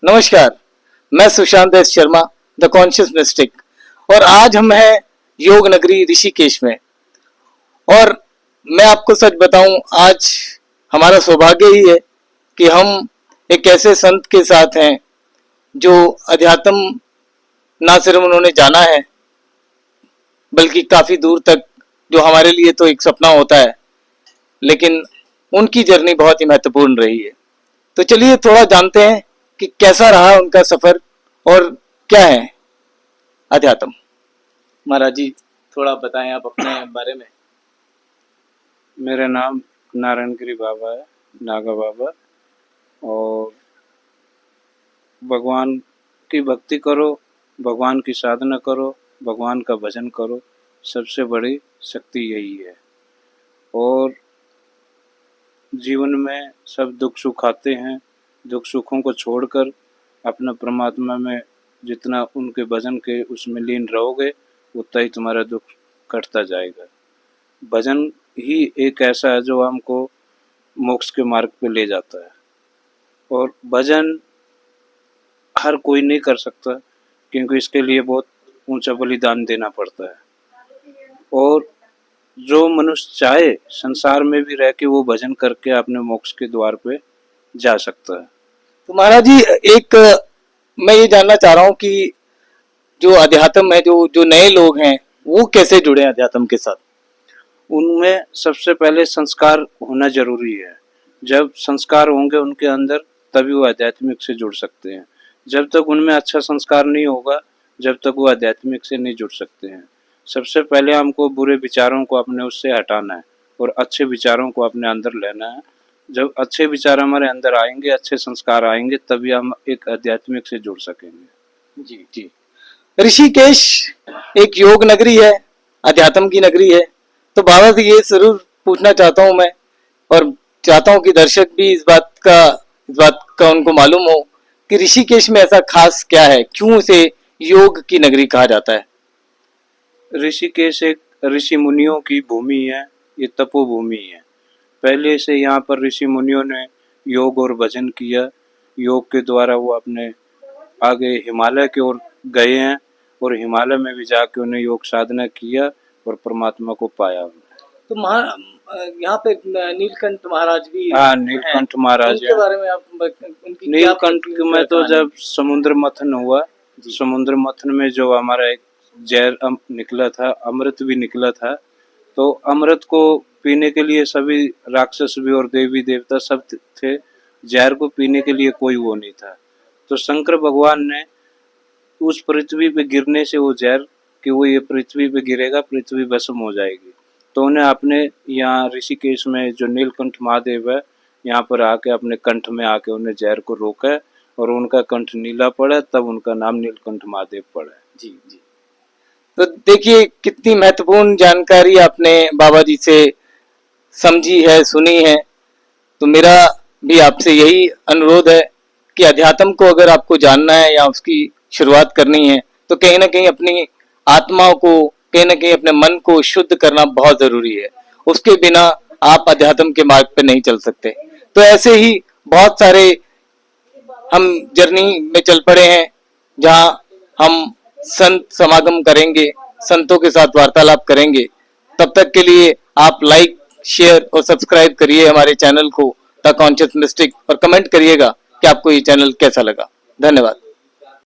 नमस्कार, मैं Sushant S Sharma, the conscious mistake. और आज हम हैं योग नगरी ऋषिकेश में। और मैं आपको सच बताऊं, आज हमारा सौभाग्य ही है कि हम एक ऐसे संत के साथ हैं जो अध्यात्म ना सिर्फ उन्होंने जाना है, बल्कि काफी दूर तक, जो हमारे लिए तो एक सपना होता है, लेकिन उनकी जर्नी बहुत ही महत्वपूर्ण रही है। तो चलिए थोड़ा जानते हैं कि कैसा रहा उनका सफर और क्या है अध्यात्म। महाराज जी, थोड़ा बताएं आप अपने बारे में। मेरा नाम नारायणगिरी बाबा है, नागा बाबा। और भगवान की भक्ति करो, भगवान की साधना करो, भगवान का भजन करो, सबसे बड़ी शक्ति यही है। और जीवन में सब दुख सुख आते हैं, दुख सुखों को छोड़कर अपना परमात्मा में जितना उनके भजन के उसमें लीन रहोगे, उतना ही तुम्हारा दुख कटता जाएगा। भजन ही एक ऐसा है जो हमको मोक्ष के मार्ग पे ले जाता है। और भजन हर कोई नहीं कर सकता, क्योंकि इसके लिए बहुत ऊंचा बलिदान देना पड़ता है। और जो मनुष्य चाहे संसार में भी रह के वो भजन करके अपने मोक्ष के द्वार पे जा सकता है। तो महाराज जी, एक मैं ये जानना चाह रहा हूँ कि जो अध्यात्म है, जो नए लोग हैं, वो कैसे जुड़े अध्यात्म के साथ। उनमें सबसे पहले संस्कार होना जरूरी है। जब संस्कार होंगे उनके अंदर, तभी वो आध्यात्मिक से जुड़ सकते हैं। जब तक उनमें अच्छा संस्कार नहीं होगा, जब तक वो आध्यात्मिक से नहीं जुड़ सकते हैं। सबसे पहले हमको बुरे विचारों को अपने उससे हटाना है और अच्छे विचारों को अपने अंदर लेना है। जब अच्छे विचार हमारे अंदर आएंगे, अच्छे संस्कार आएंगे, तभी हम एक आध्यात्मिक से जुड़ सकेंगे। जी जी। ऋषिकेश एक योग नगरी है, अध्यात्म की नगरी है। तो बाबा से ये जरूर पूछना चाहता हूँ मैं, और चाहता हूँ कि दर्शक भी इस बात का उनको मालूम हो कि ऋषिकेश में ऐसा खास क्या है, क्यों इसे योग की नगरी कहा जाता है। ऋषिकेश एक ऋषि मुनियों की भूमि है, ये तपोभूमि है। पहले से यहाँ पर ऋषि मुनियों ने योग और भजन किया। योग के द्वारा वो अपने आगे हिमालय की ओर गए हैं, और हिमालय में भी जाके उन्हें योग साधना किया और परमात्मा को पाया। तो यहाँ पे नीलकंठ महाराज भी हाँ, नीलकंठ महाराज उनके बारे में आप उनकी नीलकंठ में तो जब समुद्र मंथन हुआ, समुद्र मंथन में जो हमारा एक जहर निकला था, अमृत भी निकला था, तो अमृत को पीने के लिए सभी राक्षस भी और देवी देवता सब थे। जहर को पीने के लिए कोई वो नहीं था। तो शंकर भगवान ने उस पृथ्वी पे गिरने से वो जहर, कि वो ये पृथ्वी पे गिरेगा, पृथ्वी भस्म हो जाएगी, तो उन्हें अपने यहाँ ऋषिकेश में जो नीलकंठ महादेव है, यहाँ पर आके अपने कंठ में आके उन्हें जहर को रोका, और उनका कंठ नीला पड़ा, तब उनका नाम नीलकंठ महादेव पड़ा। जी जी। तो देखिए कितनी महत्वपूर्ण जानकारी आपने बाबा जी से समझी है, सुनी है। तो मेरा भी आपसे यही अनुरोध है कि अध्यात्म को अगर आपको जानना है या उसकी शुरुआत करनी है, तो कहीं ना कहीं अपनी आत्मा को, कहीं ना कहीं अपने मन को शुद्ध करना बहुत जरूरी है। उसके बिना आप अध्यात्म के मार्ग पर नहीं चल सकते। तो ऐसे ही बहुत सारे हम जर्नी में चल पड़े हैं, जहां हम संत समागम करेंगे, संतों के साथ वार्तालाप करेंगे। तब तक के लिए आप लाइक, शेयर और सब्सक्राइब करिए हमारे चैनल को द कॉन्शियस मिस्टिक, और कमेंट करिएगा कि आपको ये चैनल कैसा लगा। धन्यवाद।